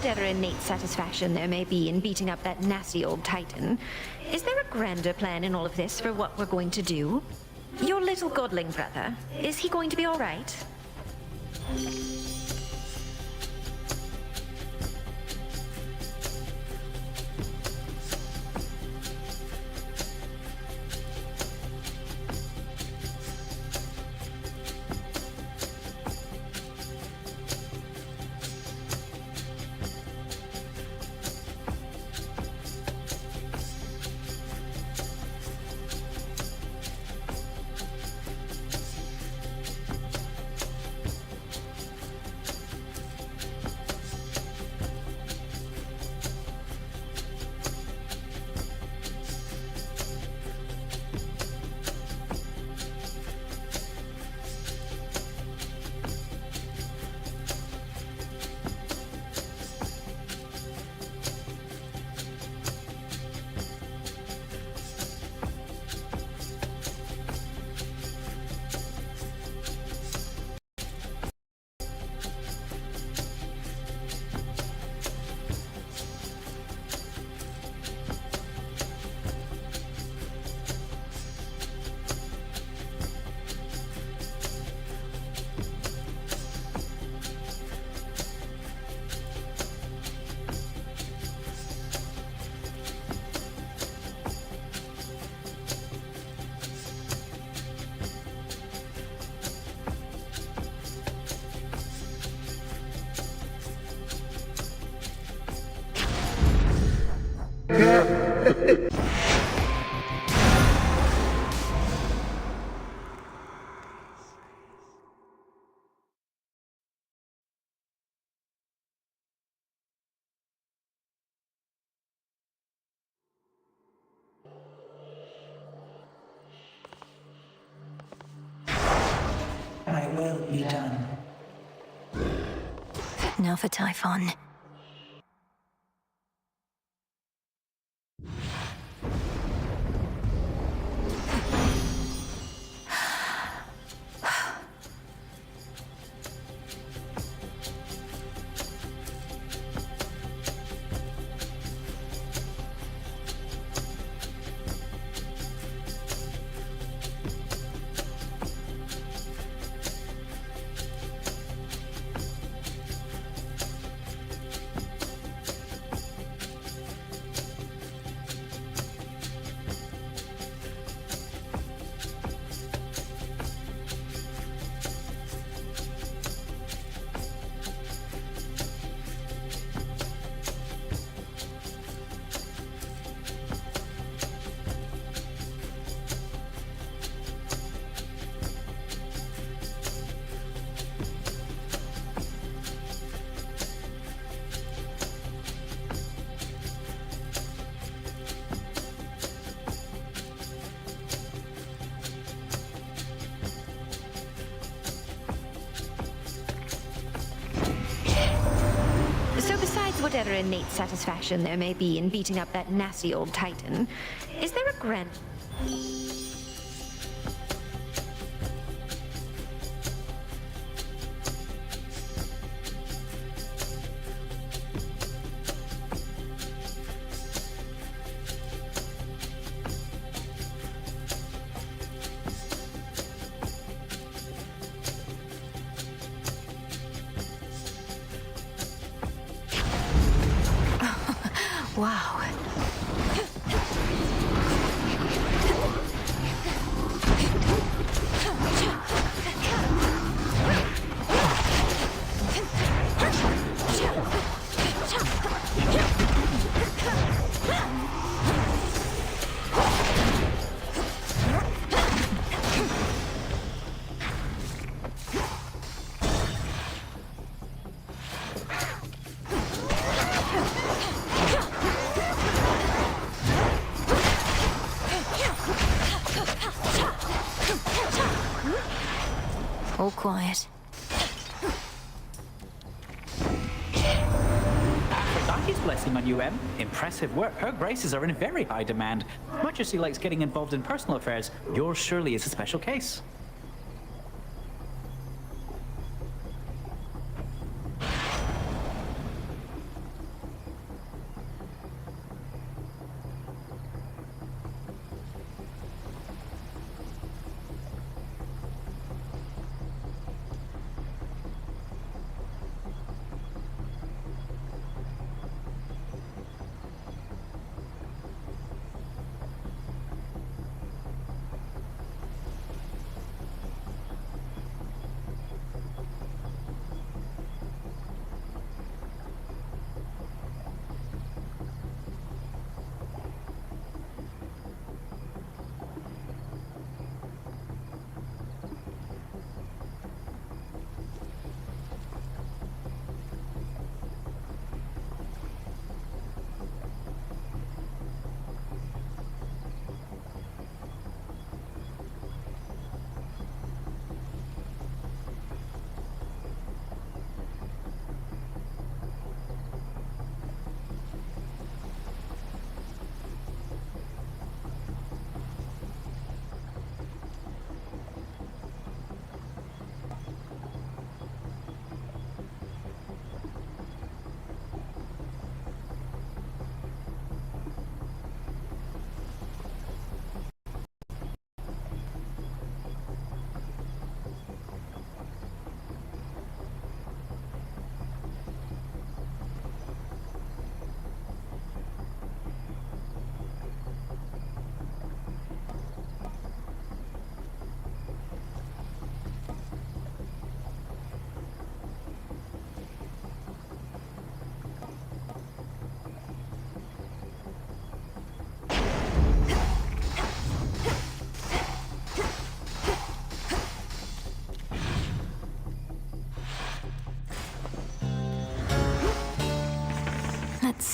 whatever innate satisfaction there may be in beating up that nasty old Titan, is there a grander plan in all of this for what we're going to do? Your little godling brother, is he going to be all right? My will be done. Now for Typhon. Whatever innate satisfaction there may be in beating up that nasty old Titan, is there a grand... Wow. All quiet. Aphrodite's blessing on you, Em. Impressive work. Her graces are in very high demand. Much as she likes getting involved in personal affairs, yours surely is a special case.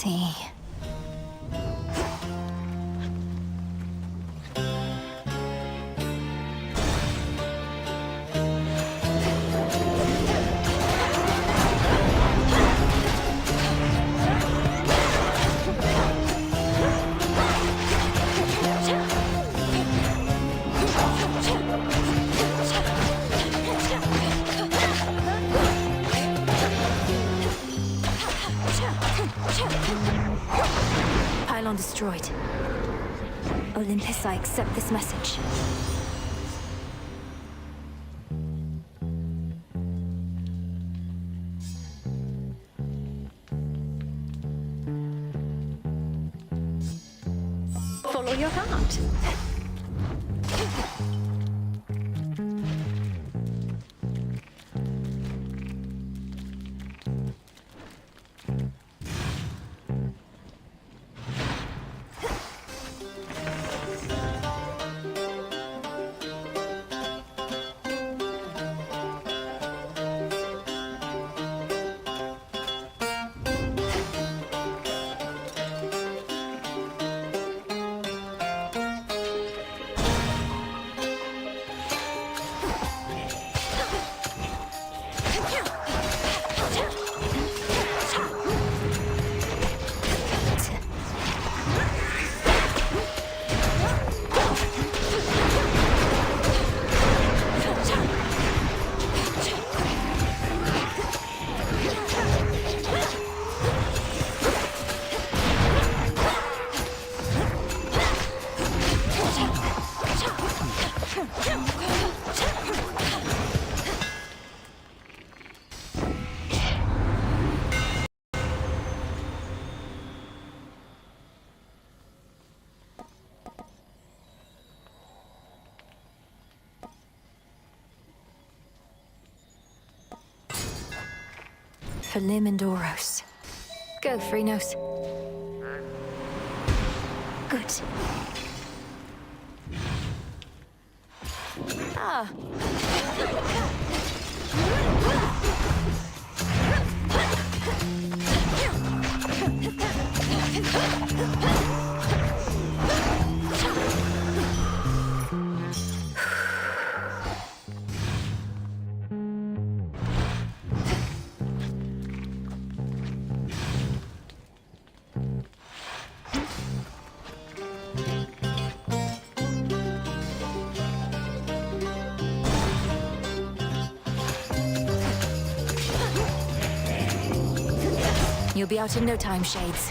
see. Pylon destroyed. Olympus, I accept this message. Follow your heart. For Lim and Oros. Go, Phrynos. Good. Ah. You'll be out in no time, Shades.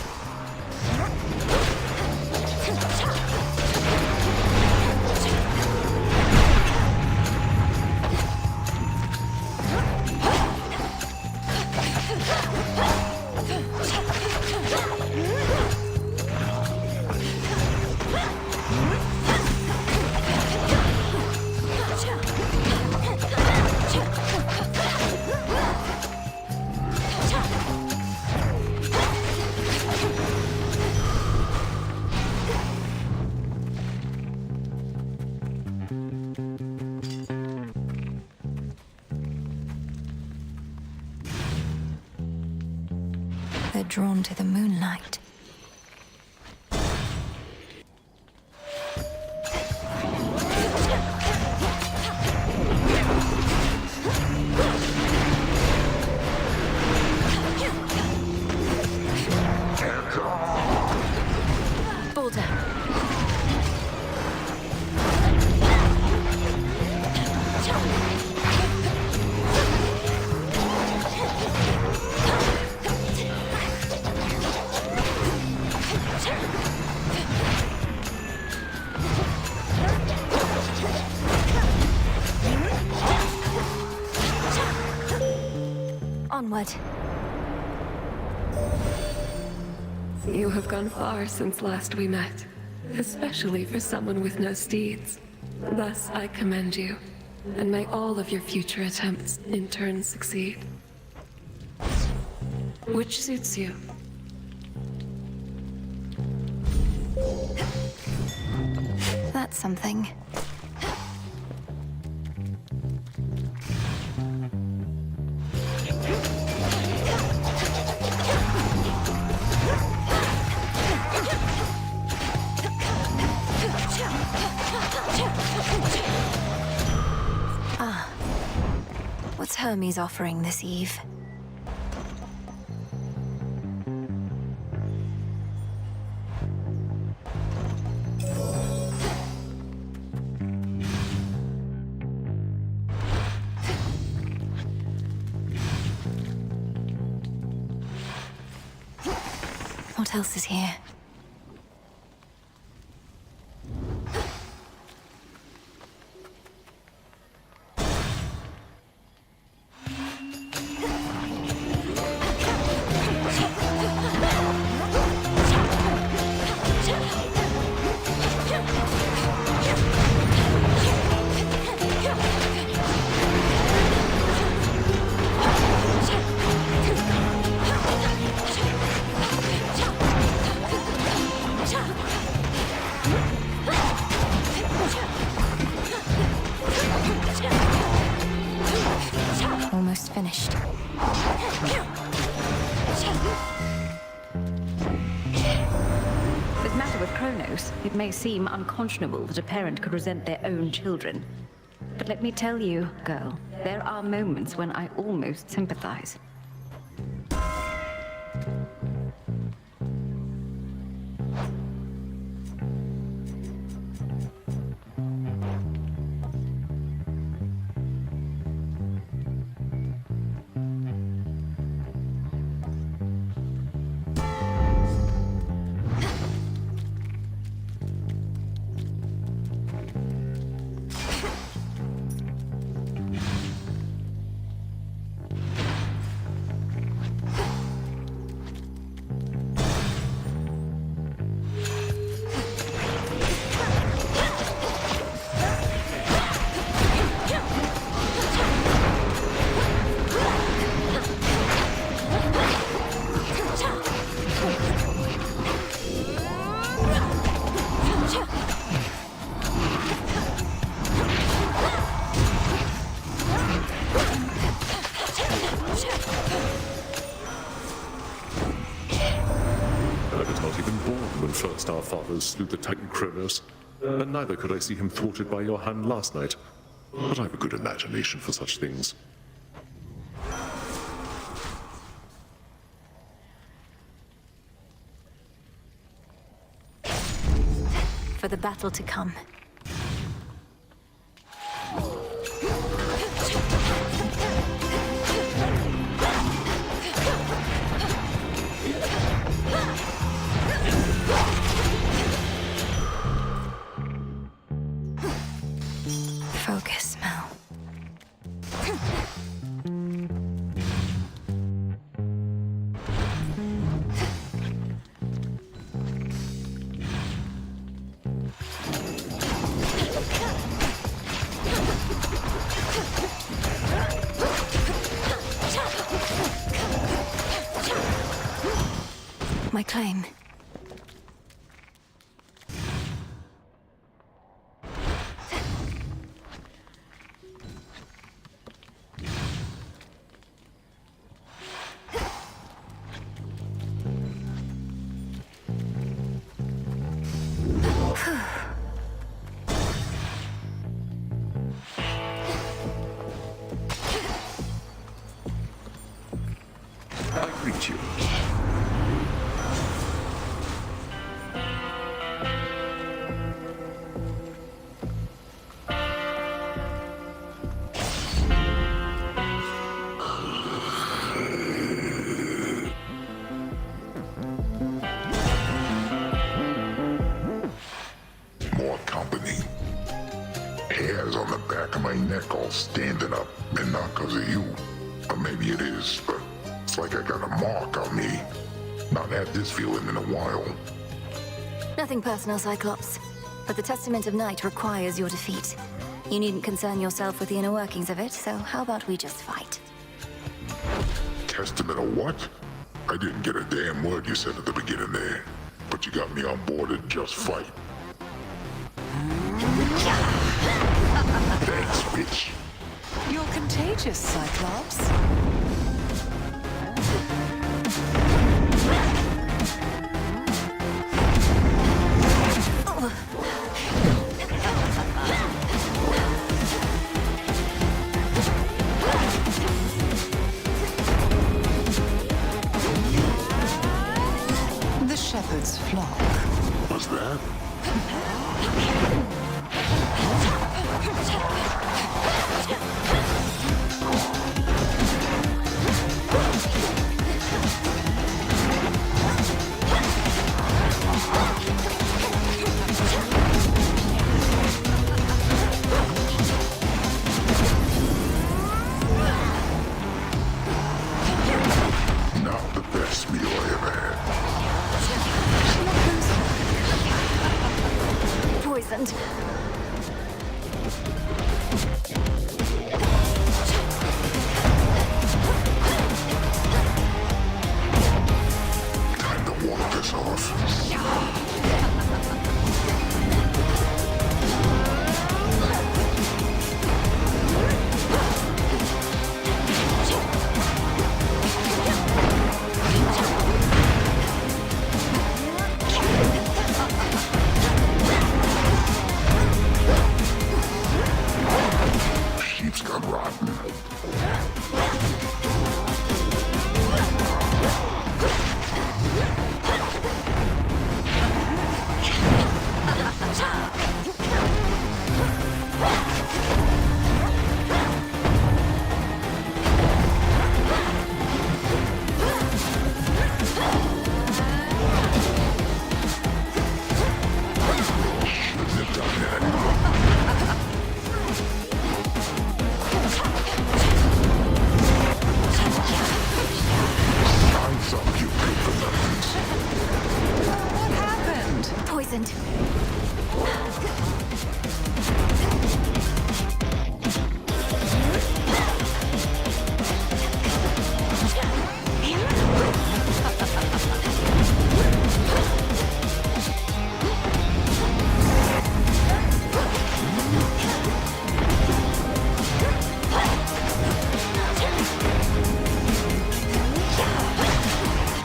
They're drawn to the moonlight. Boulder. Onward. You have gone far since last we met, especially for someone with no steeds. Thus, I commend you, and may all of your future attempts in turn succeed. Which suits you? That's something. Hermes offering this eve? What else is here? Almost finished. This matter with Kronos, it may seem unconscionable that a parent could resent their own children. But let me tell you, girl, there are moments when I almost sympathize. when first our fathers slew the Titan Kronos, and neither could I see him thwarted by your hand last night. But I've a good imagination for such things. For the battle to come. Focus, Mel. My claim. I greet you. More company. Hairs on the back of my neck all standing up, and not 'cause of you. Or maybe it is, but it's like I got a mark on me. Not had this feeling in a while. Nothing personal, Cyclops. But the Testament of Night requires your defeat. You needn't concern yourself with the inner workings of it, so how about we just fight? Testament of what? I didn't get a damn word you said at the beginning there. But you got me on board to just fight. Thanks, bitch. You're contagious, Cyclops. Time to walk this off. Sheep's got rotten. Shouldn't have done that. Eyes up, you paper muffins. What happened? Poisoned.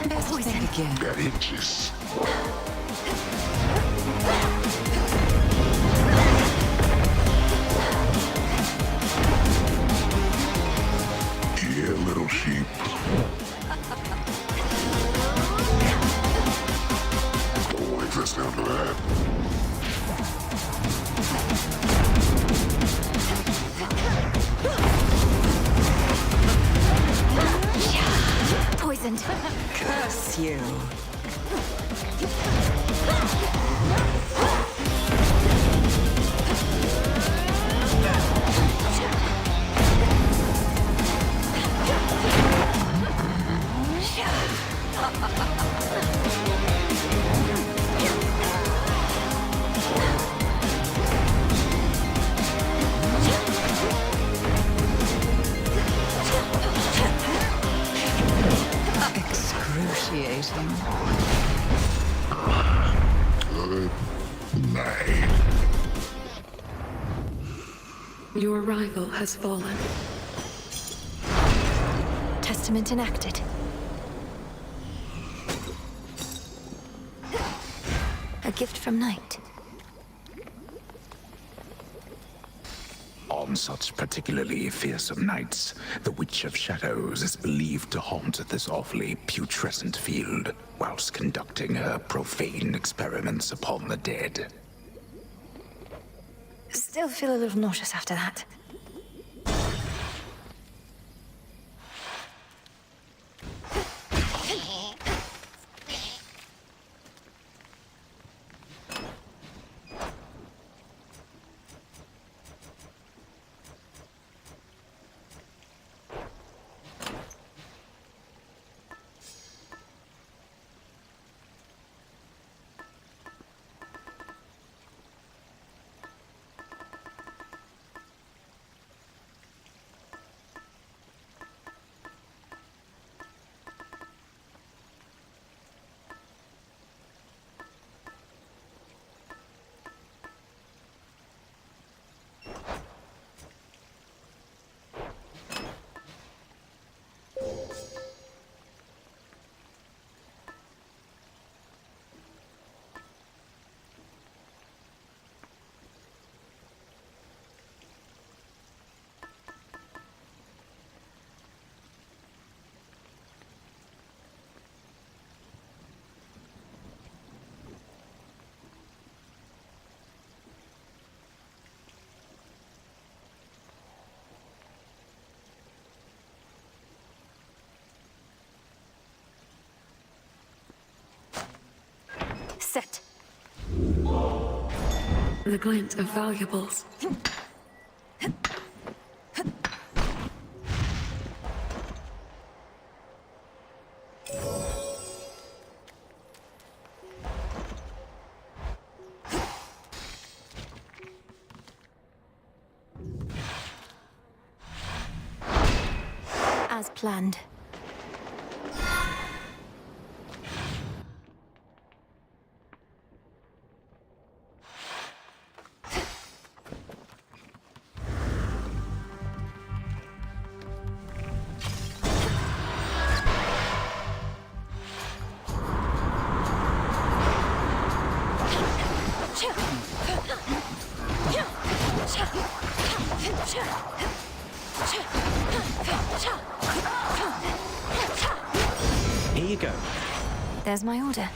Best think again. That itches. Yeah, little sheep. Always listen to that. Poisoned. Curse you. Excruciating. Good night. Your rival has fallen. Testament enacted. A gift from Night. On such particularly fearsome nights, the Witch of Shadows is believed to haunt this awfully putrescent field, whilst conducting her profane experiments upon the dead. Still feel a little nauseous after that. Set. The glint of valuables. As planned. Here you go. There's my order.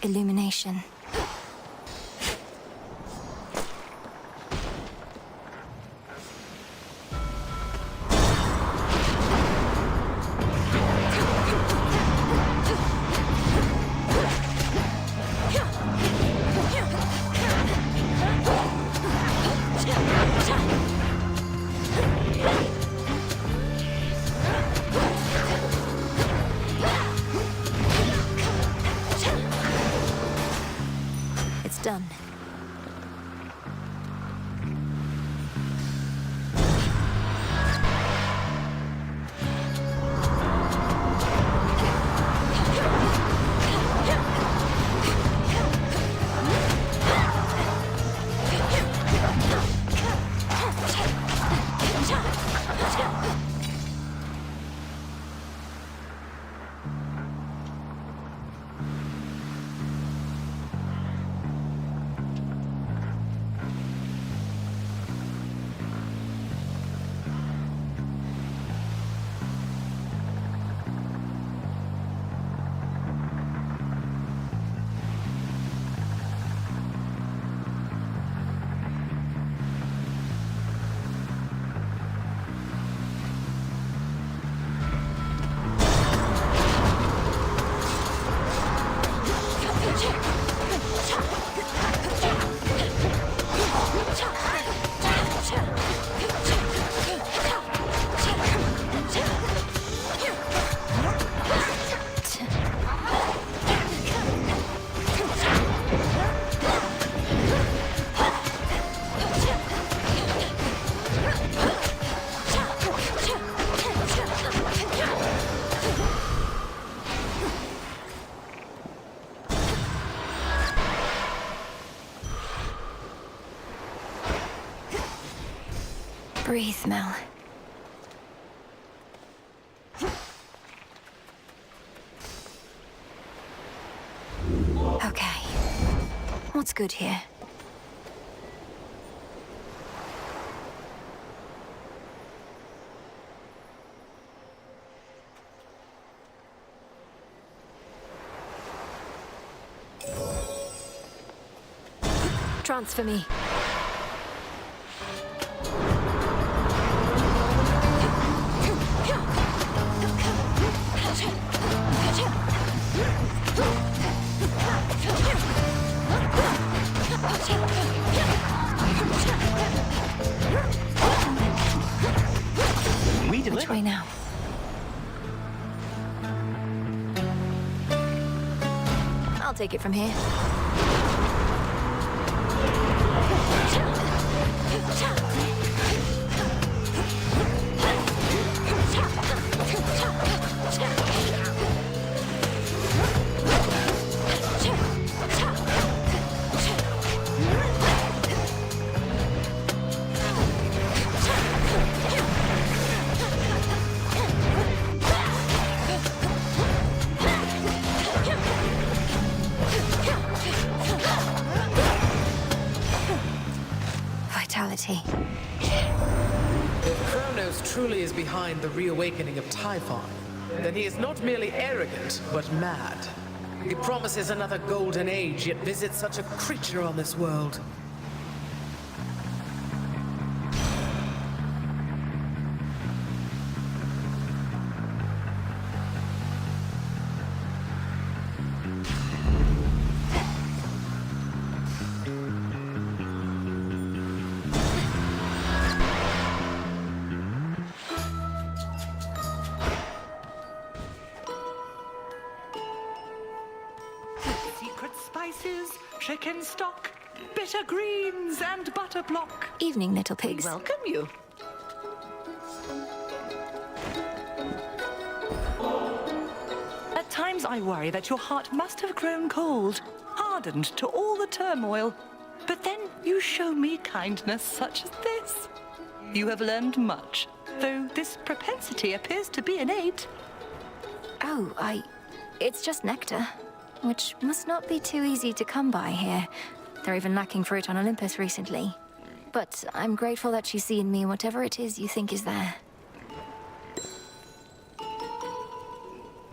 Illumination. It's done. Breathe, Mel. Okay. What's good here? Transfer me. We Which way now? I'll take it from here. Vitality. If Kronos truly is behind the reawakening of Typhon, then he is not merely arrogant, but mad. He promises another golden age, yet visits such a creature on this world. Secret spices, chicken stock, bitter greens, and butter block. Evening, little pigs. Welcome you. At times I worry that your heart must have grown cold, hardened to all the turmoil. But then you show me kindness such as this. You have learned much, though this propensity appears to be innate. Oh, it's just nectar, which must not be too easy to come by here. They're even lacking fruit on Olympus recently. But I'm grateful that you see in me whatever it is you think is there.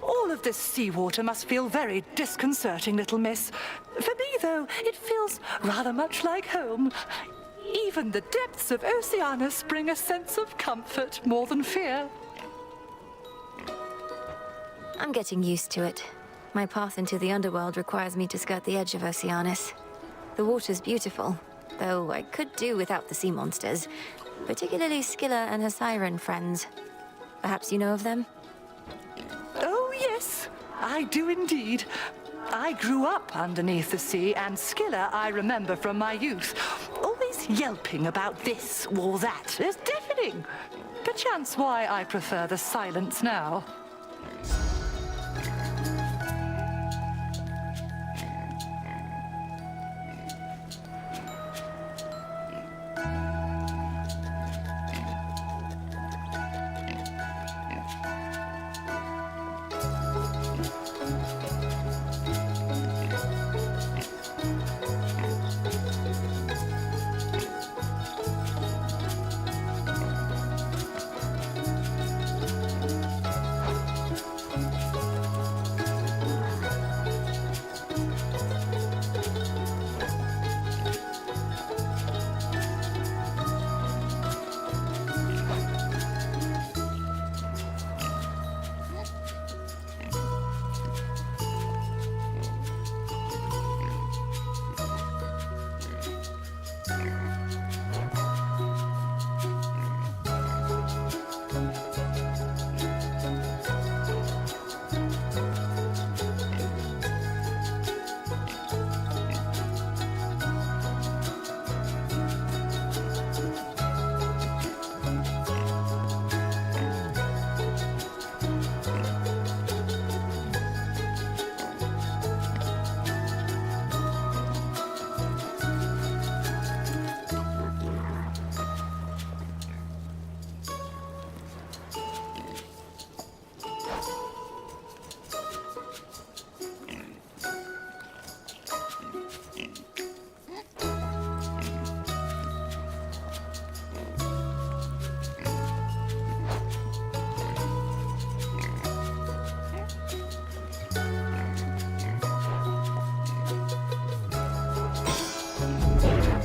All of this seawater must feel very disconcerting, little miss. For me, though, it feels rather much like home. Even the depths of Oceanus bring a sense of comfort more than fear. I'm getting used to it. My path into the underworld requires me to skirt the edge of Oceanus. The water's beautiful, though I could do without the sea monsters, particularly Scylla and her siren friends. Perhaps you know of them? Oh, yes, I do indeed. I grew up underneath the sea, and Scylla I remember from my youth. Always yelping about this or that. It's deafening. Perchance why I prefer the silence now.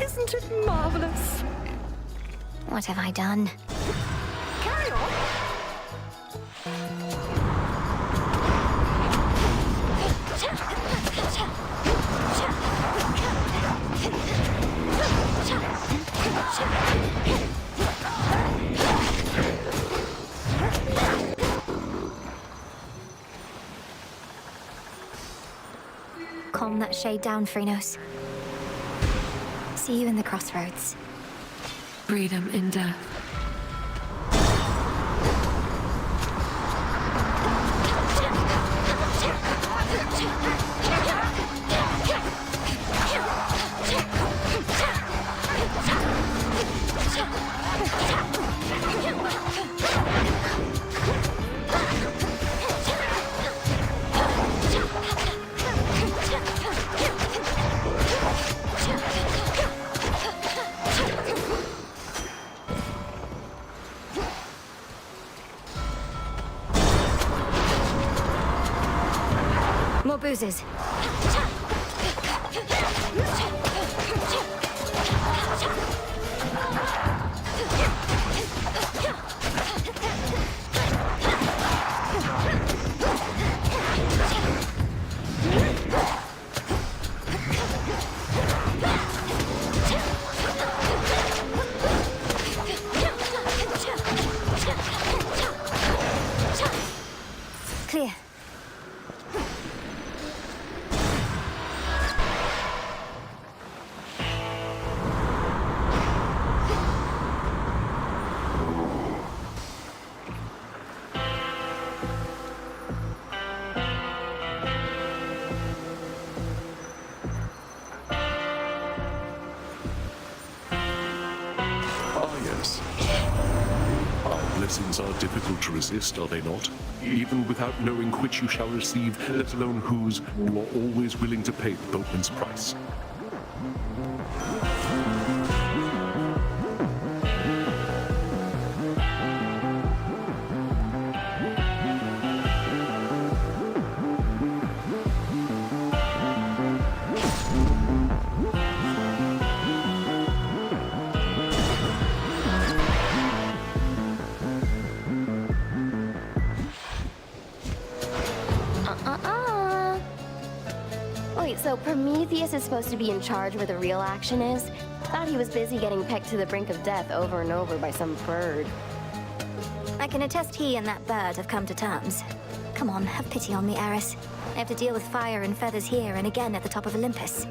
Isn't it marvelous? What have I done? Carry on. Calm that shade down, Phrynos. See you in the crossroads. Freedom in death. boozers. Clear. Ah, yes. Our blessings are difficult to resist, are they not? Even without knowing which you shall receive, let alone whose, you are always willing to pay the boatman's price. Wait, so Prometheus is supposed to be in charge where the real action is? Thought he was busy getting pegged to the brink of death over and over by some bird. I can attest he and that bird have come to terms. Come on, have pity on me, Eris. I have to deal with fire and feathers here and again at the top of Olympus.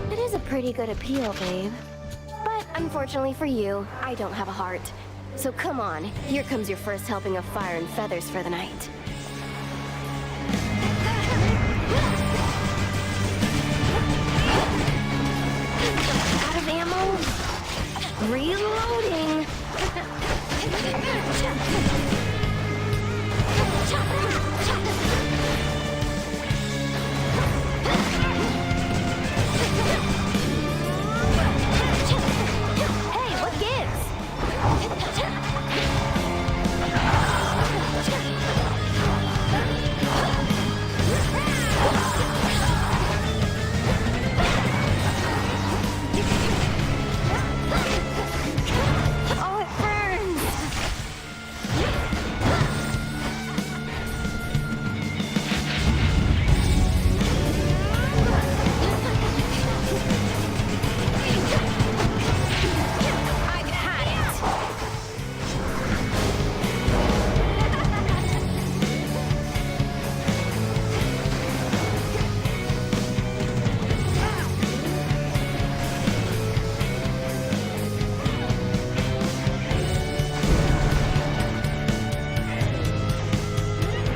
It is a pretty good appeal, babe. But unfortunately for you, I don't have a heart. So come on, here comes your first helping of fire and feathers for the night. Out of ammo? Reloading! Hey, what gives? Oh, it burns! I've had it!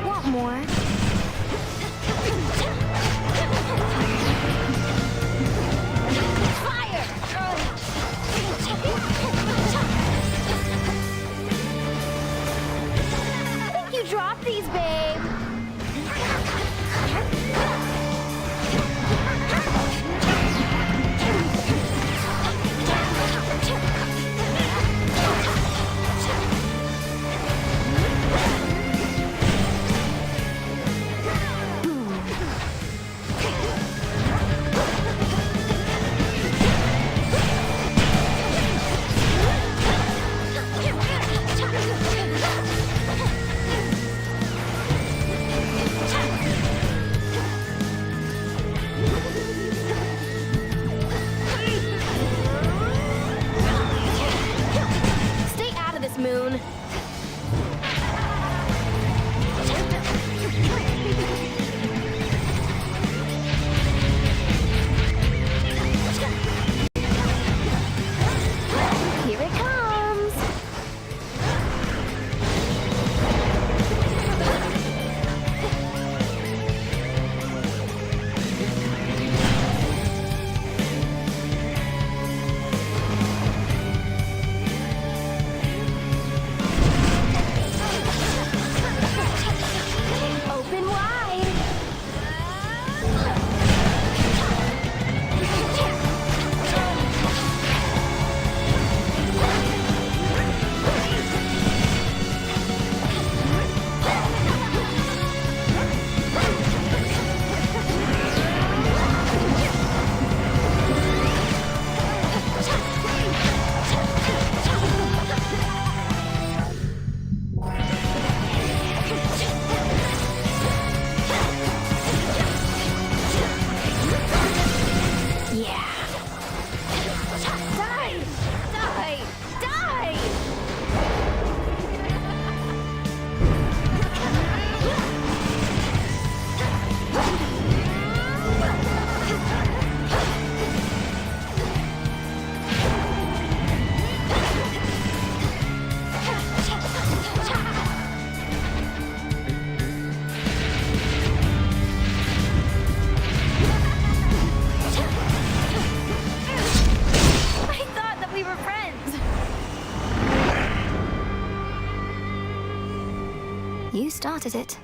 Want more? Fire! I think you dropped these, babe. started it.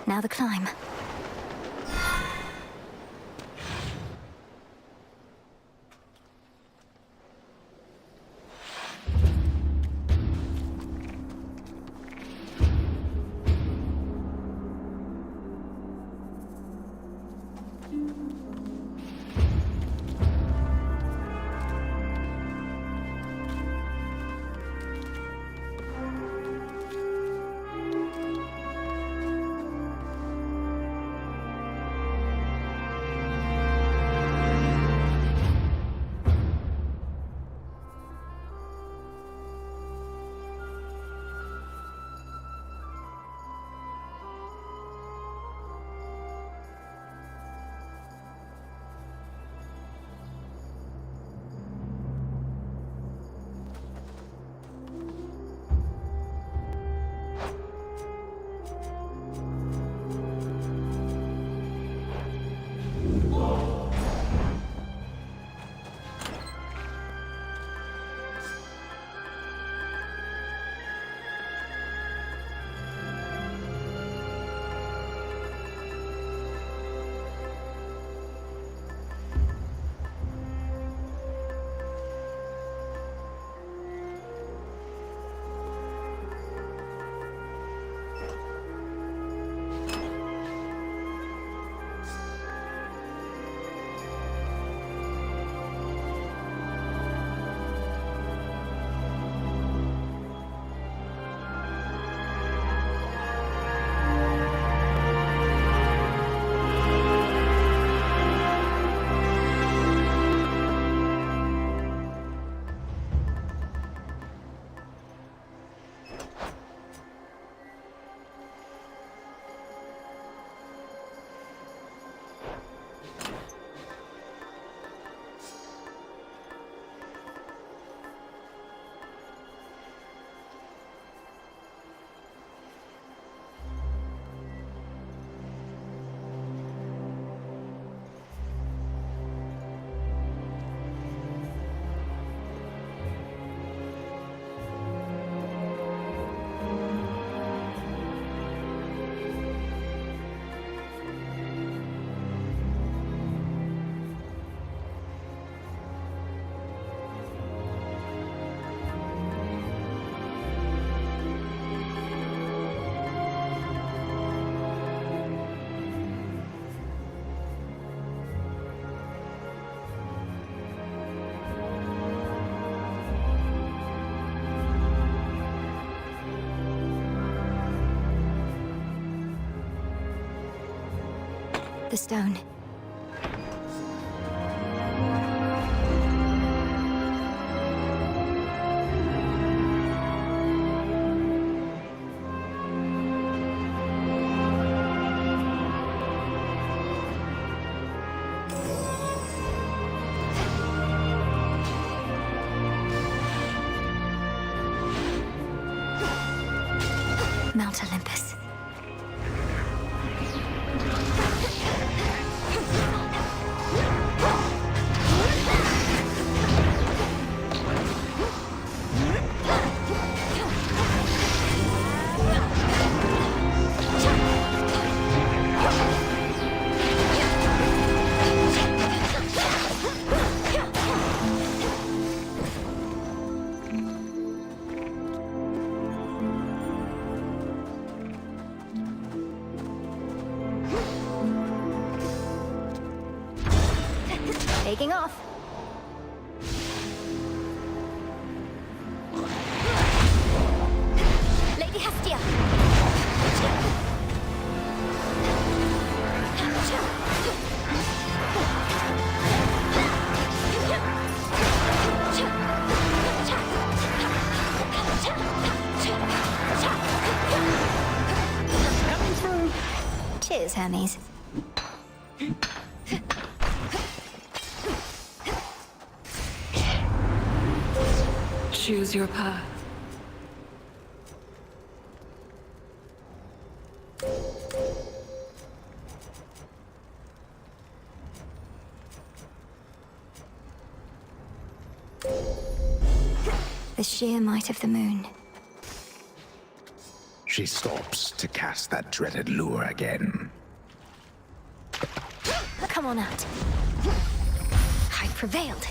Now the climb. The stone. Mount Olympus. Taking off. Lady Hestia. Coming through. Cheers, Hermes. Choose your path. The sheer might of the moon. She stops to cast that dreaded lure again. Come on out. I prevailed.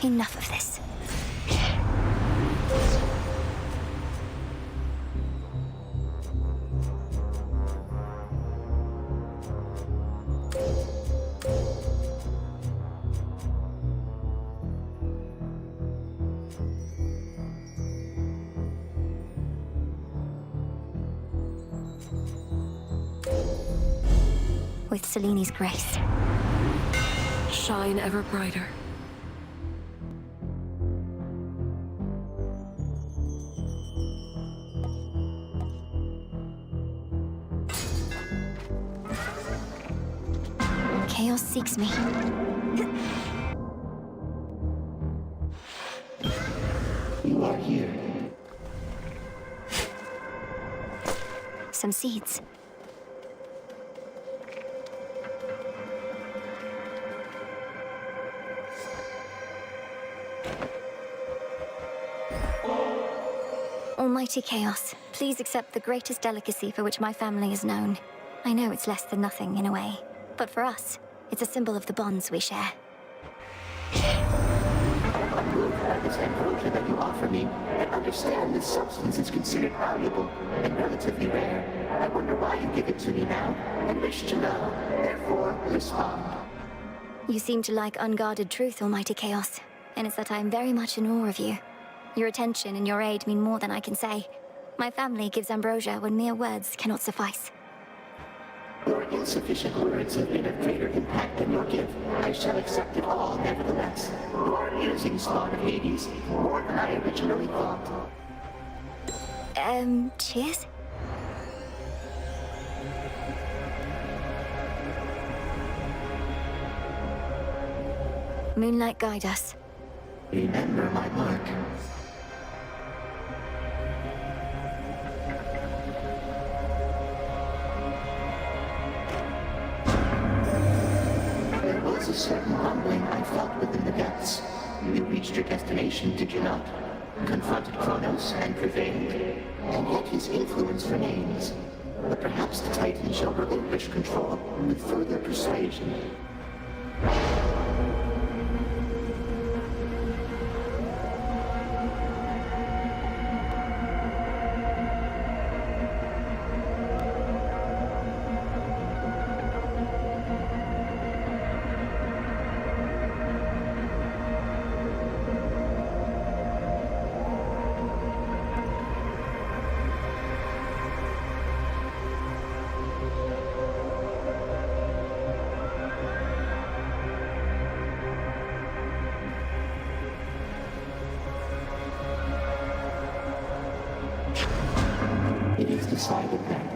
Enough of this. With Seleni's grace. Shine ever brighter. Chaos seeks me. You are here. Some seeds. Almighty Chaos, please accept the greatest delicacy for which my family is known. I know it's less than nothing in a way, but for us, it's a symbol of the bonds we share. I'm moved by this ambrosia that you offer me, and understand this substance is considered valuable and relatively rare. I wonder why you give it to me now, and wish to know. Therefore, respond. You seem to like unguarded truth, Almighty Chaos, and it's that I'm very much in awe of you. Your attention and your aid mean more than I can say. My family gives ambrosia when mere words cannot suffice. Your insufficient words have been of greater impact than your gift. I shall accept it all, nevertheless. You are amusing, spawn of Hades, more than I originally thought. Cheers? Moonlight guide us. Remember my mark. There was a certain rumbling I felt within the depths. You reached your destination, did you not? Confronted Kronos and prevailed, and yet his influence remains. But perhaps the Titan shall relinquish control with further persuasion. It is decided then.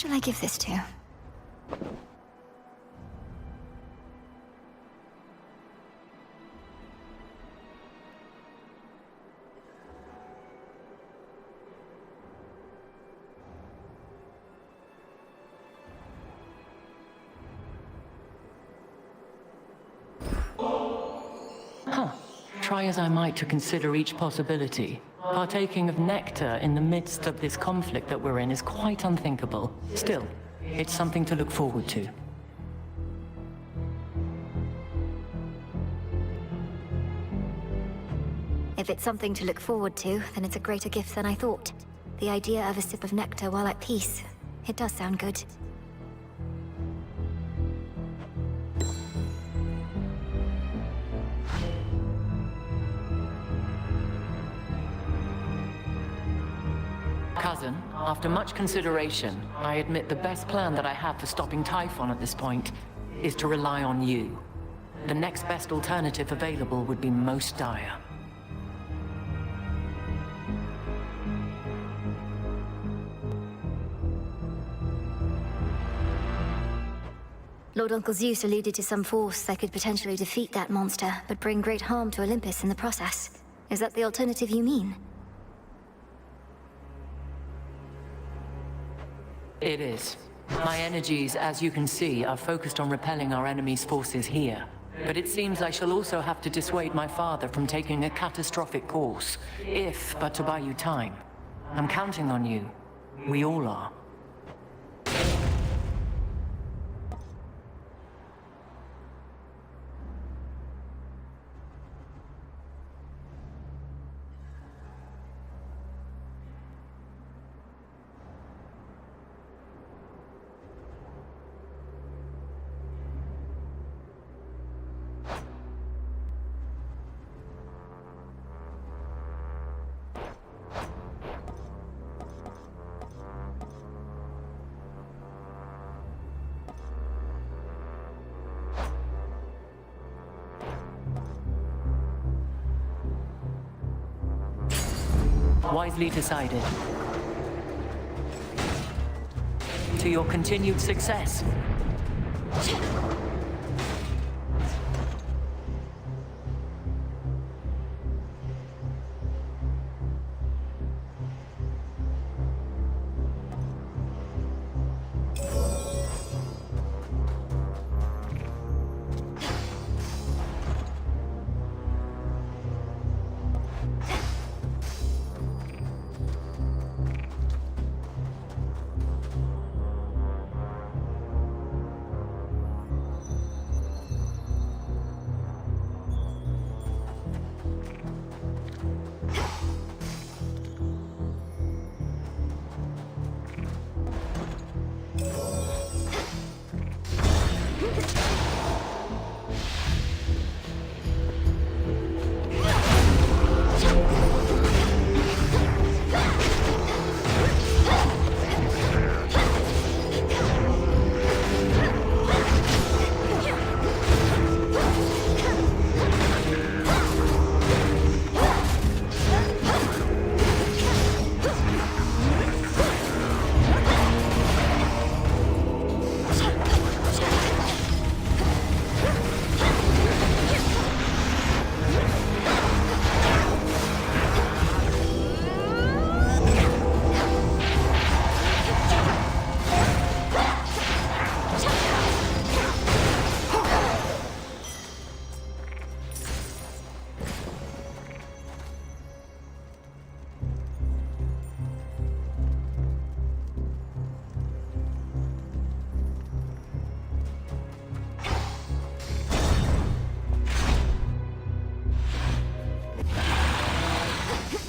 shall I give this to? Try as I might to consider each possibility, partaking of nectar in the midst of this conflict that we're in is quite unthinkable. Still, it's something to look forward to. If it's something to look forward to, then it's a greater gift than I thought. The idea of a sip of nectar while at peace. It does sound good. Cousin, after much consideration, I admit the best plan that I have for stopping Typhon at this point is to rely on you. The next best alternative available would be most dire. Lord Uncle Zeus alluded to some force that could potentially defeat that monster, but bring great harm to Olympus in the process. Is that the alternative you mean? It is. My energies, as you can see, are focused on repelling our enemy's forces here. But it seems I shall also have to dissuade my father from taking a catastrophic course, if but to buy you time. I'm counting on you. We all are. Wisely decided. To your continued success.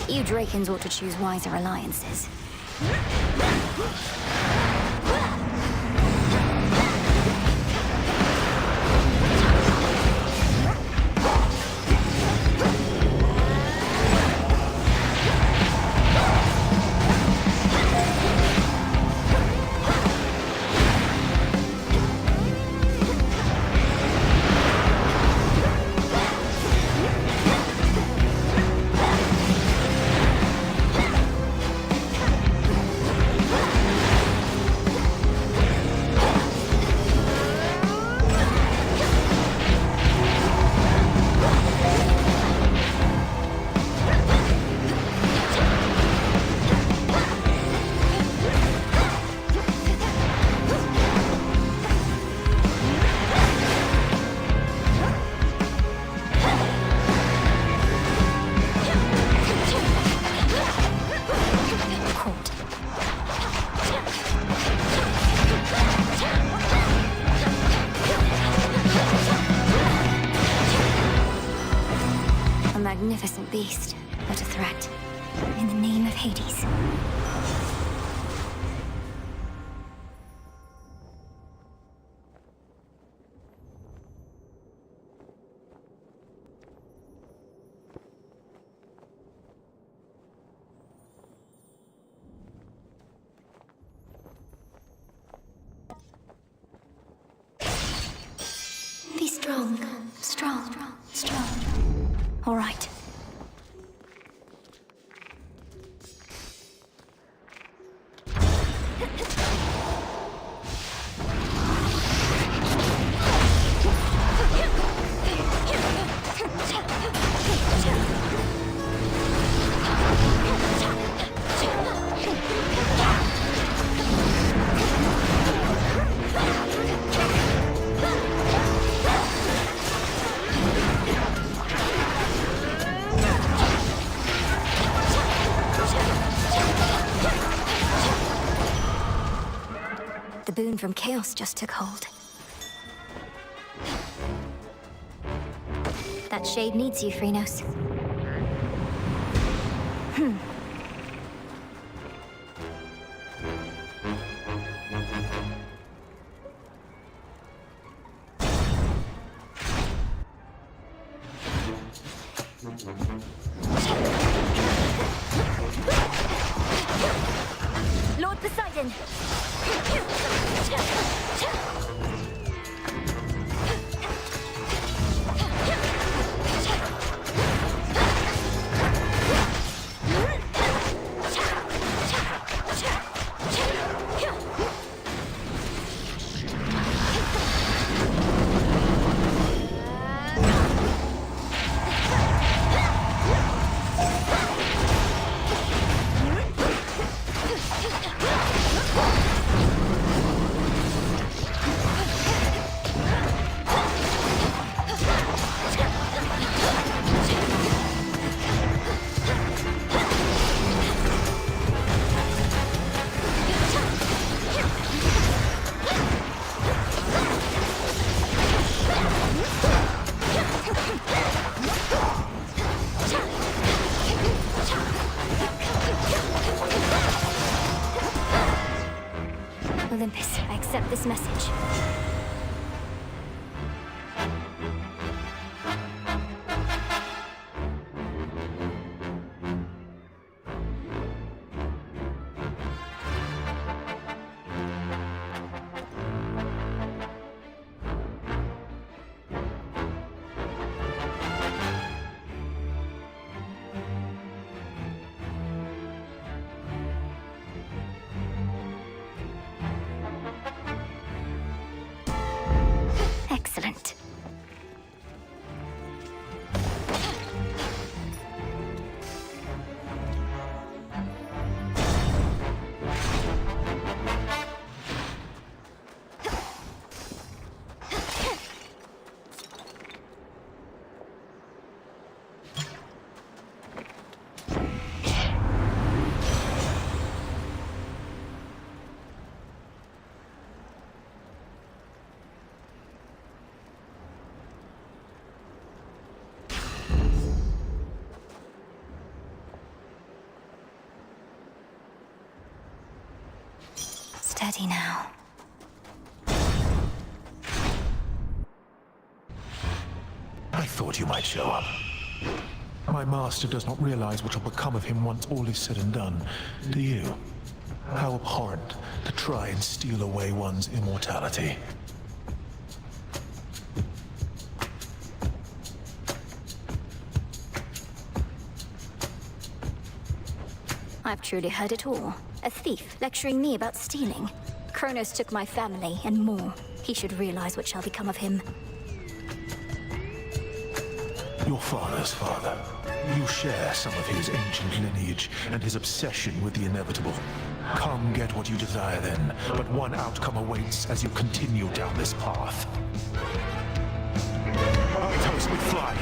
You Drakens ought to choose wiser alliances. magnificent beast, but a threat. In the name of Hades. Be strong, strong, strong. All right. The boon from Chaos just took hold. That shade needs you, Phrynos. Lord Poseidon! Olympus, I accept this message. Excellent. Steady now. I thought you might show up. My master does not realize what will become of him once all is said and done. Do you? How abhorrent to try and steal away one's immortality. I've truly heard it all. A thief lecturing me about stealing. Kronos took my family and more. He should realize what shall become of him. Your father's father. You share some of his ancient lineage and his obsession with the inevitable. Come get what you desire then, but one outcome awaits as you continue down this path. Toast me fly!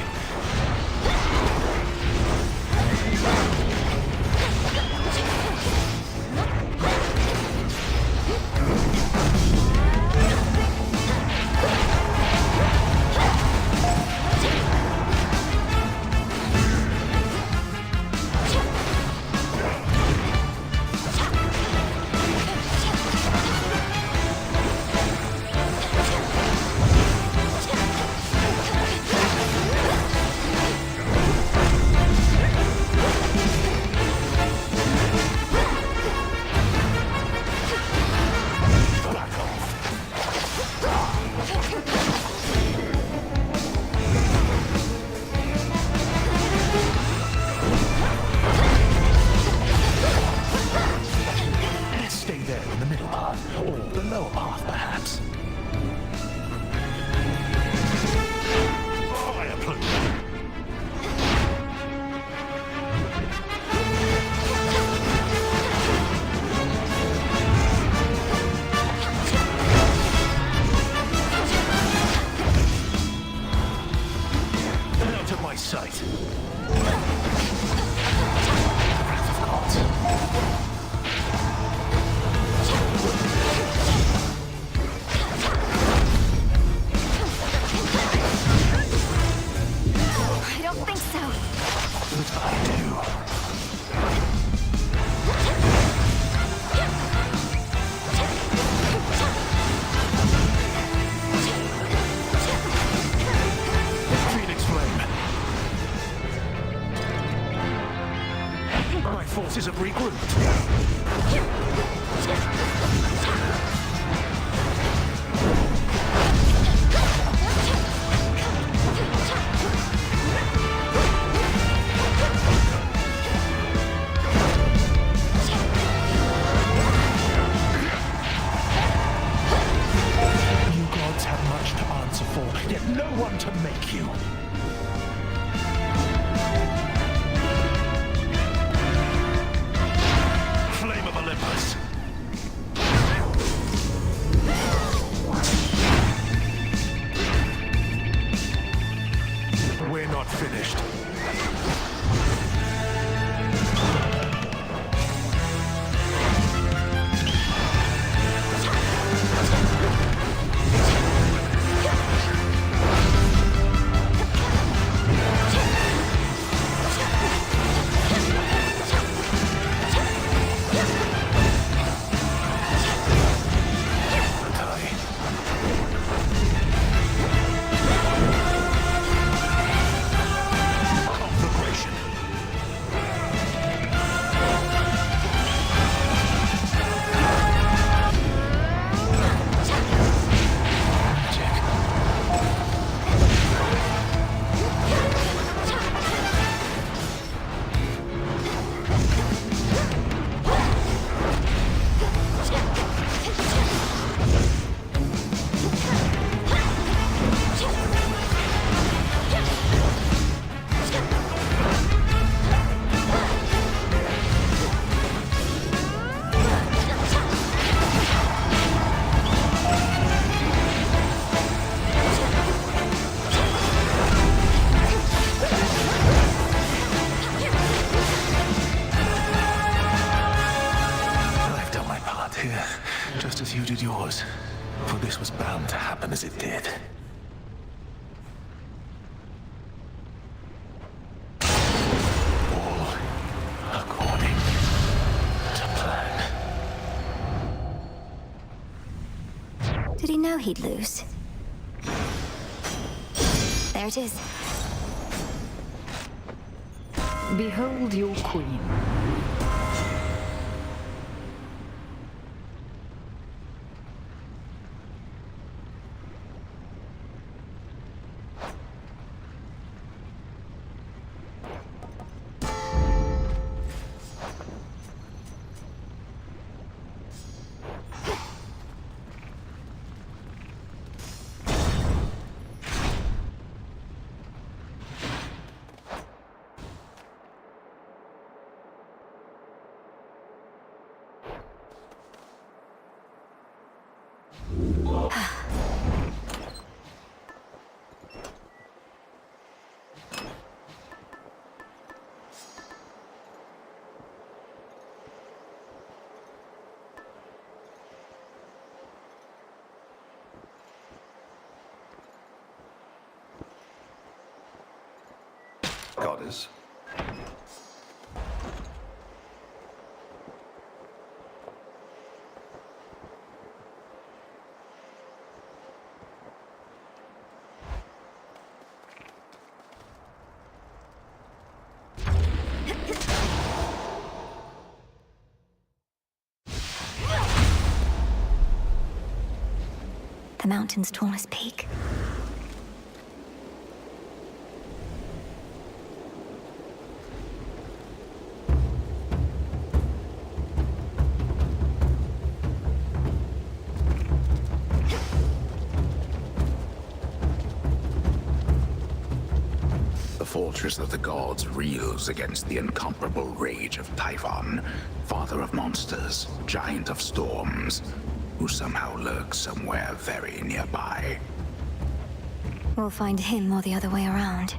I don't think so. But I do. Phoenix Flame. My forces have regrouped. You gods have much to answer for, yet no one to make you. Flame of Olympus. We're not finished. Conflagration. I've done my part here, just as you did yours. For this was bound to happen as it did. All according to plan. Did he know he'd lose? There it is. Behold your queen. Goddess. The mountain's tallest peak. The fortress of the gods reels against the incomparable rage of Typhon, father of monsters, giant of storms, who somehow lurks somewhere very nearby. We'll find him or the other way around.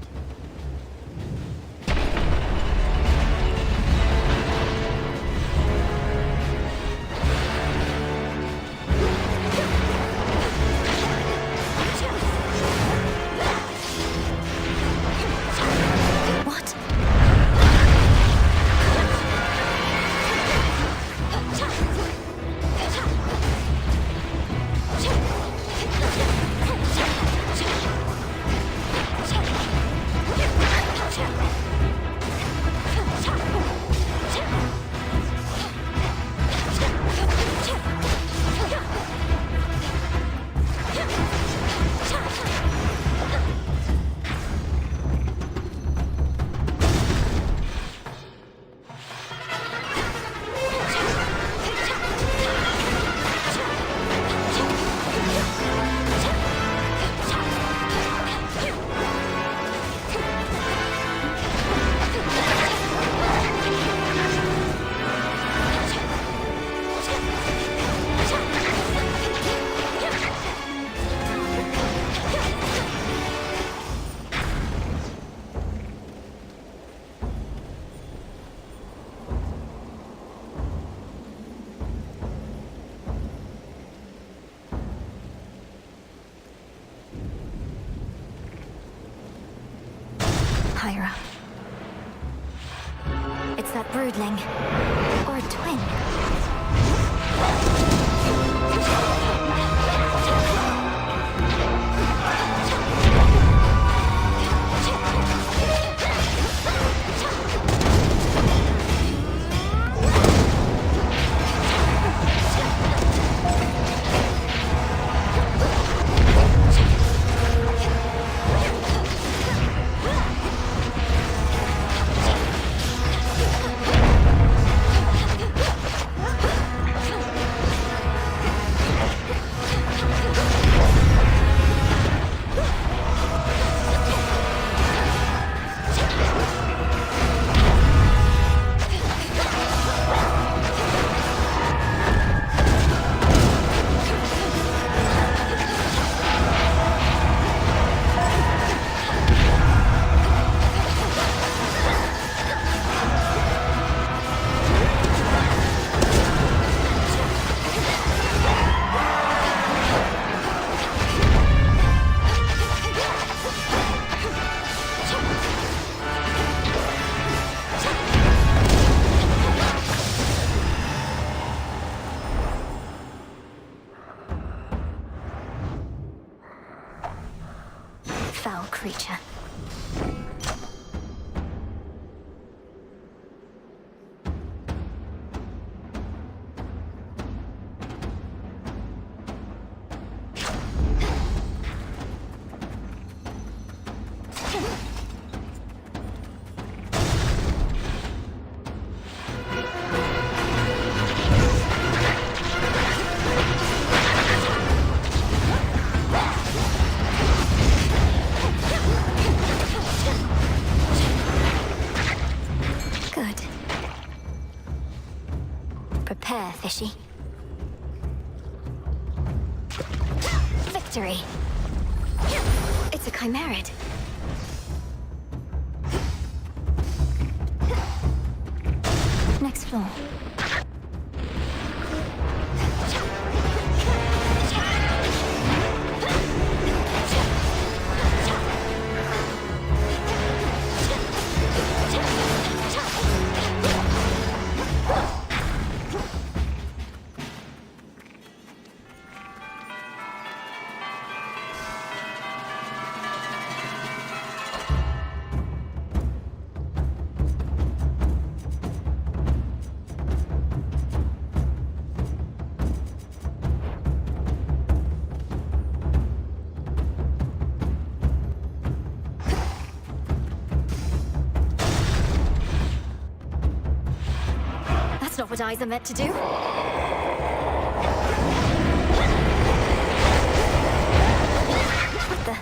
that broodling. Or a twin. Foul creature. Good. Prepare, fishy. Victory! It's a chimerid. Next floor. That's not what eyes are meant to do. What the?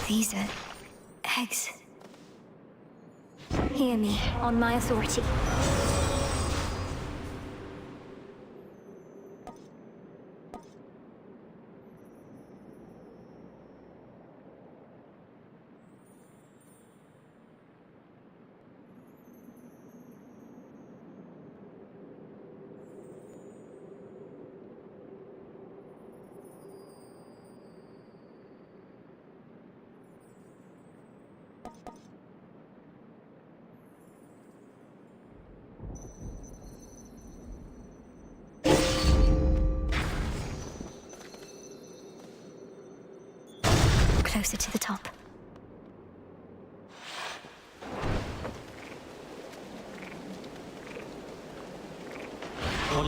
These are eggs. Hear me, on my authority. Closer to the top.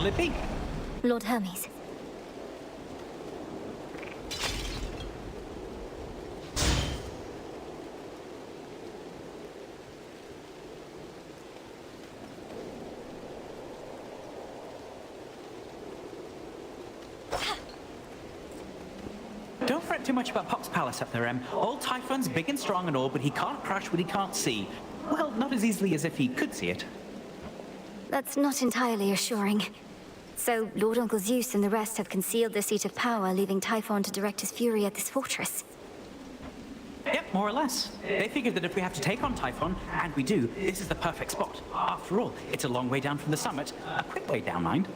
will it be? Lord Hermes. Don't fret too much about Pop's palace up there, Em. Old Typhon's big and strong and all, but he can't crush what he can't see. Well, not as easily as if he could see it. That's not entirely assuring. So, Lord Uncle Zeus and the rest have concealed the seat of power, leaving Typhon to direct his fury at this fortress. Yep, more or less. They figured that if we have to take on Typhon, and we do, this is the perfect spot. After all, it's a long way down from the summit. A quick way down, mind.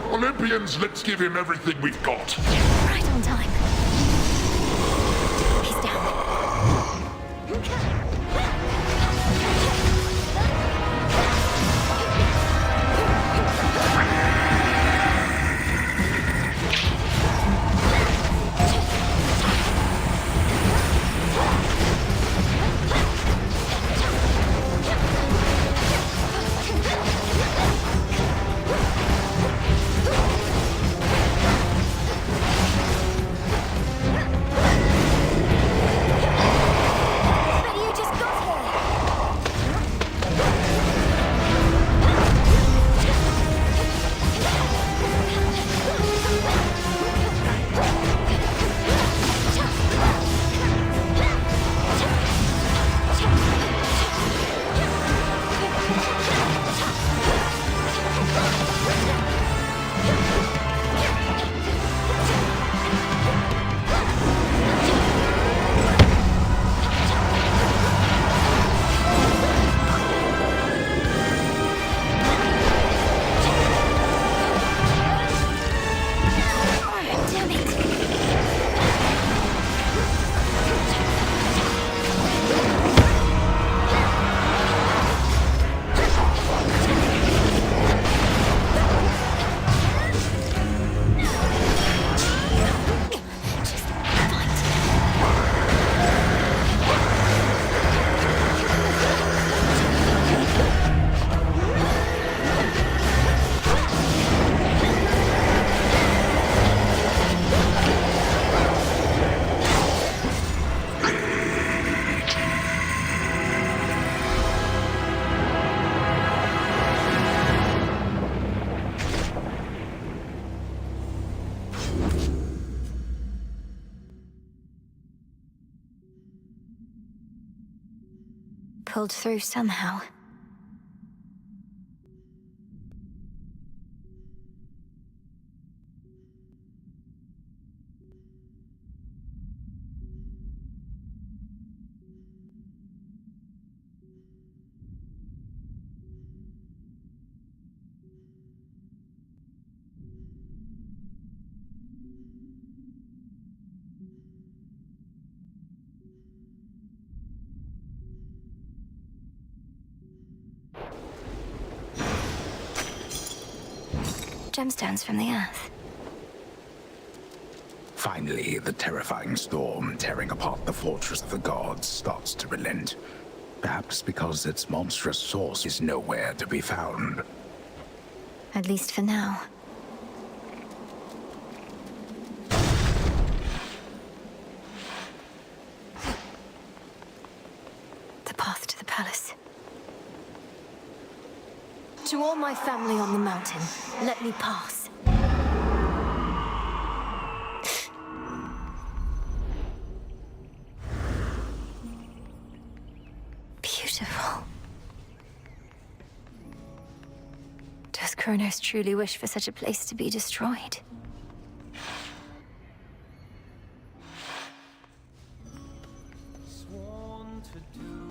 Olympians, let's give him everything we've got. Right on time. He's down. Pulled through somehow. gemstones from the earth. Finally, the terrifying storm tearing apart the fortress of the gods starts to relent. Perhaps because its monstrous source is nowhere to be found. At least for now. The path to the palace. To all my family on the mountain, let me pass. Beautiful. Does Kronos truly wish for such a place to be destroyed?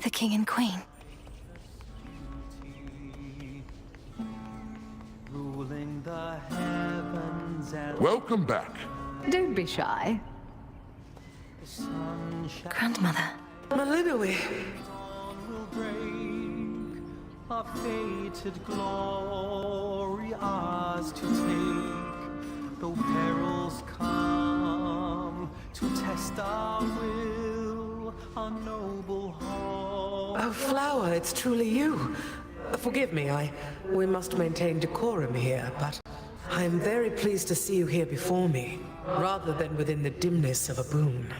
The king and queen. Welcome back. Don't be shy. Grandmother. Malinoe. Our fated glory ours to take, though perils come to test our will, our noble heart. Oh, Flower, it's truly you. Forgive me, we must maintain decorum here, but I am very pleased to see you here before me, rather than within the dimness of a boon.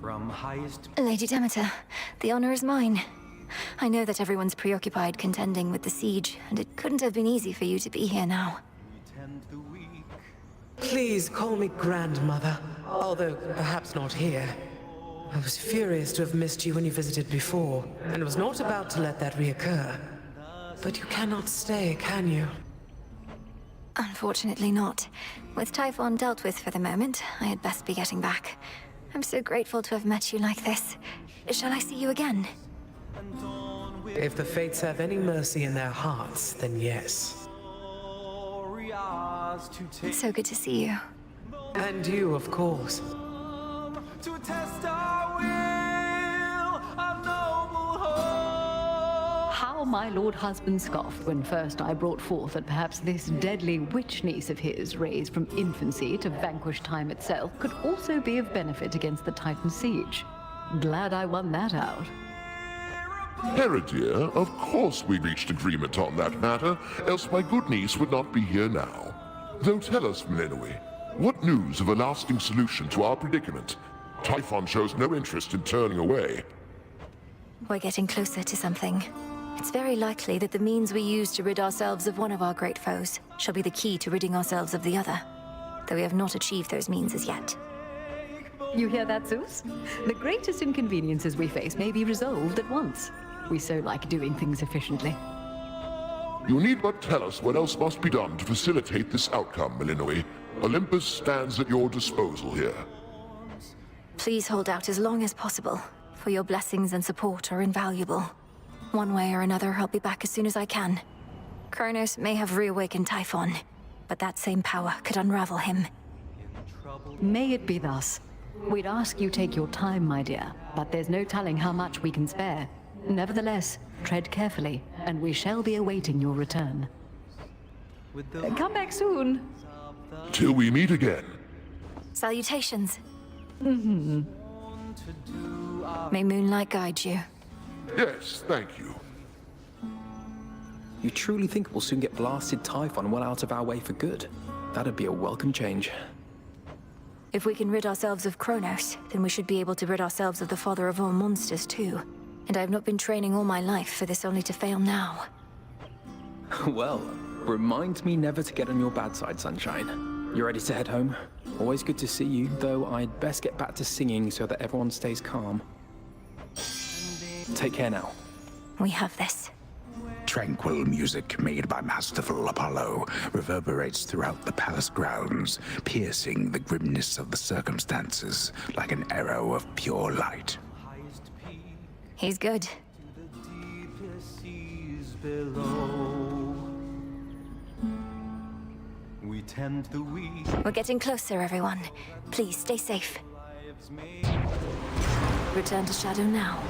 From highest... Lady Demeter, the honor is mine. I know that everyone's preoccupied contending with the siege, and it couldn't have been easy for you to be here now. Please call me grandmother, although perhaps not here. I was furious to have missed you when you visited before, and was not about to let that reoccur. But you cannot stay, can you? Unfortunately not. With Typhon dealt with for the moment, I had best be getting back. I'm so grateful to have met you like this. Shall I see you again? If the fates have any mercy in their hearts, then yes. So good to see you. And you, of course. To test our will, our noble hope. How my lord husband scoffed when first I brought forth that perhaps this deadly witch niece of his, raised from infancy to vanquish time itself, could also be of benefit against the Titan siege. Glad I won that out. Hera, dear, of course we reached agreement on that matter, else my good niece would not be here now. Though tell us, Malinoe, what news of a lasting solution to our predicament? Typhon shows no interest in turning away. We're getting closer to something. It's very likely that the means we use to rid ourselves of one of our great foes shall be the key to ridding ourselves of the other, though we have not achieved those means as yet. You hear that, Zeus? The greatest inconveniences we face may be resolved at once. We so like doing things efficiently. You need but tell us what else must be done to facilitate this outcome, Malinoe. Olympus stands at your disposal here. Please hold out as long as possible, for your blessings and support are invaluable. One way or another, I'll be back as soon as I can. Kronos may have reawakened Typhon, but that same power could unravel him. May it be thus. We'd ask you take your time, my dear, but there's no telling how much we can spare. Nevertheless, tread carefully, and we shall be awaiting your return. Come back soon. Till we meet again. Salutations. May moonlight guide you. Yes, thank you. You truly think we'll soon get blasted Typhon well out of our way for good? That'd be a welcome change. If we can rid ourselves of Kronos, then we should be able to rid ourselves of the father of all monsters too. And I've not been training all my life for this only to fail now. Well, remind me never to get on your bad side, Sunshine. You ready to head home? Always good to see you, though I'd best get back to singing so that everyone stays calm. Take care now. We have this. Tranquil music made by masterful Apollo reverberates throughout the palace grounds, piercing the grimness of the circumstances like an arrow of pure light. He's good. We tend the weak. We're getting closer, everyone. Please stay safe. Return to Shadow now.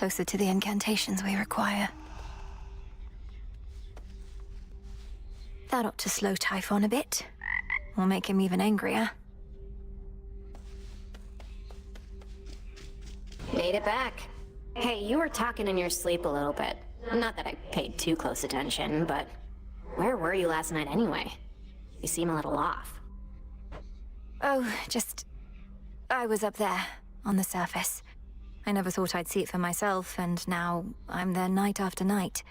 closer to the incantations we require. That ought to slow Typhon a bit. Or make him even angrier. Made it back. Hey, you were talking in your sleep a little bit. Not that I paid too close attention, but where were you last night anyway? You seem a little off. Oh, I was up there, on the surface. I never thought I'd see it for myself, and now I'm there night after night.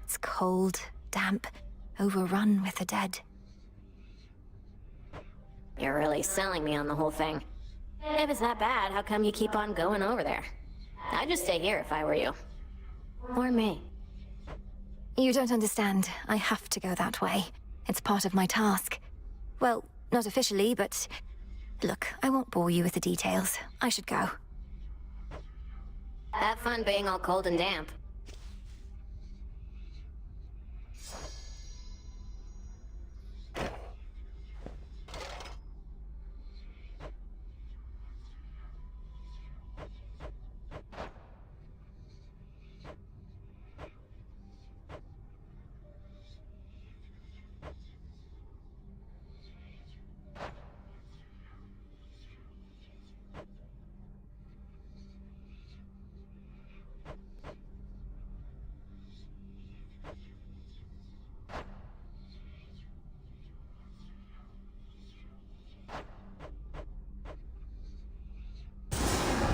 It's cold, damp, overrun with the dead. You're really selling me on the whole thing. If it's that bad, how come you keep on going over there? I'd just stay here if I were you. Or me. You don't understand. I have to go that way. It's part of my task. Well, not officially, but... Look, I won't bore you with the details. I should go. Have fun being all cold and damp.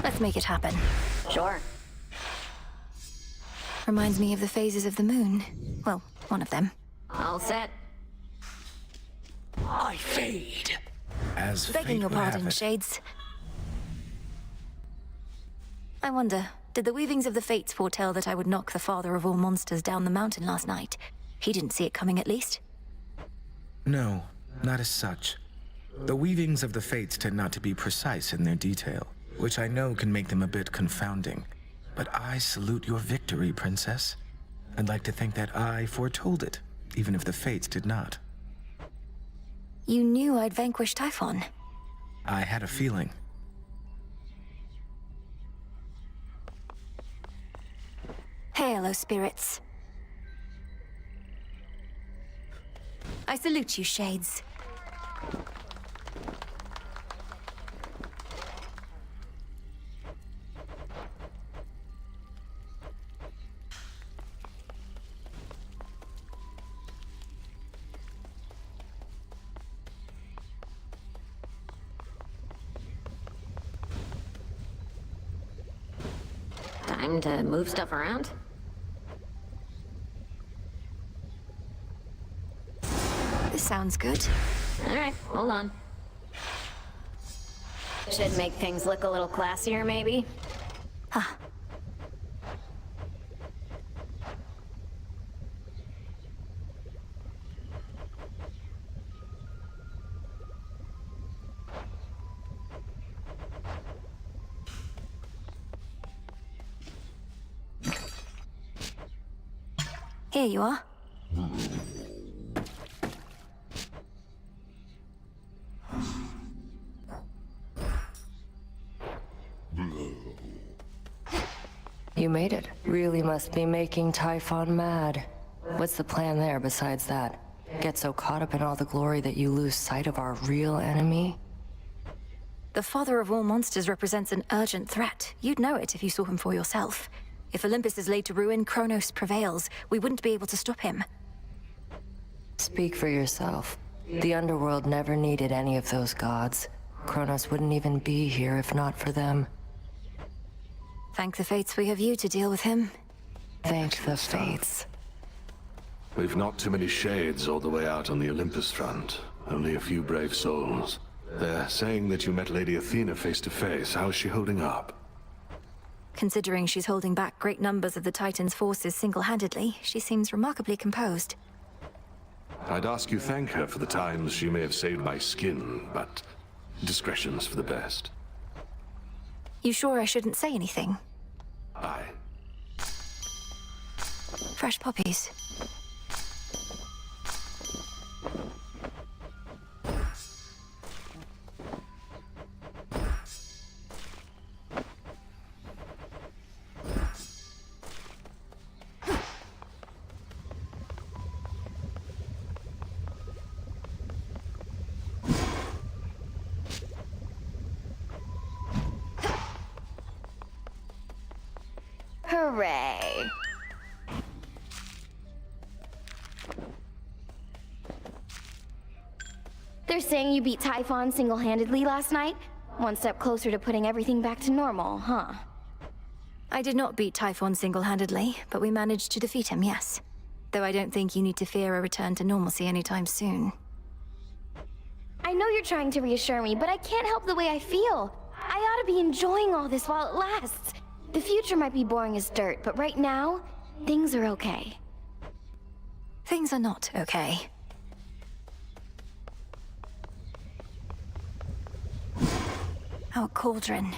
Let's make it happen. Sure. Reminds me of the phases of the moon. Well, one of them. All set. I fade. As Begging fate your would have pardon, it. Shades. I wonder, did the weavings of the fates foretell that I would knock the father of all monsters down the mountain last night? He didn't see it coming, at least. No, not as such. The weavings of the fates tend not to be precise in their detail, which I know can make them a bit confounding. But I salute your victory, Princess. I'd like to think that I foretold it, even if the fates did not. You knew I'd vanquish Typhon. I had a feeling. Hail, O spirits. I salute you, Shades. Time to move stuff around? This sounds good. Alright, hold on. Should make things look a little classier, maybe? Huh. Here you are. You made it. Really must be making Typhon mad. What's the plan there besides that? Get so caught up in all the glory that you lose sight of our real enemy? The father of all monsters represents an urgent threat. You'd know it if you saw him for yourself. If Olympus is laid to ruin, Kronos prevails. We wouldn't be able to stop him. Speak for yourself. The underworld never needed any of those gods. Kronos wouldn't even be here if not for them. Thank the fates we have you to deal with him. Thank the fates. We've not too many shades all the way out on the Olympus front. Only a few brave souls. They're saying that you met Lady Athena face to face. How's she holding up? Considering she's holding back great numbers of the Titan's forces single-handedly, she seems remarkably composed. I'd ask you thank her for the times she may have saved my skin, but discretion's for the best. You sure I shouldn't say anything? Aye. Fresh poppies. Hooray! They're saying you beat Typhon single-handedly last night? One step closer to putting everything back to normal, huh? I did not beat Typhon single-handedly, but we managed to defeat him, yes. Though I don't think you need to fear a return to normalcy anytime soon. I know you're trying to reassure me, but I can't help the way I feel. I ought to be enjoying all this while it lasts. The future might be boring as dirt, but right now, things are okay. Things are not okay. Our cauldron.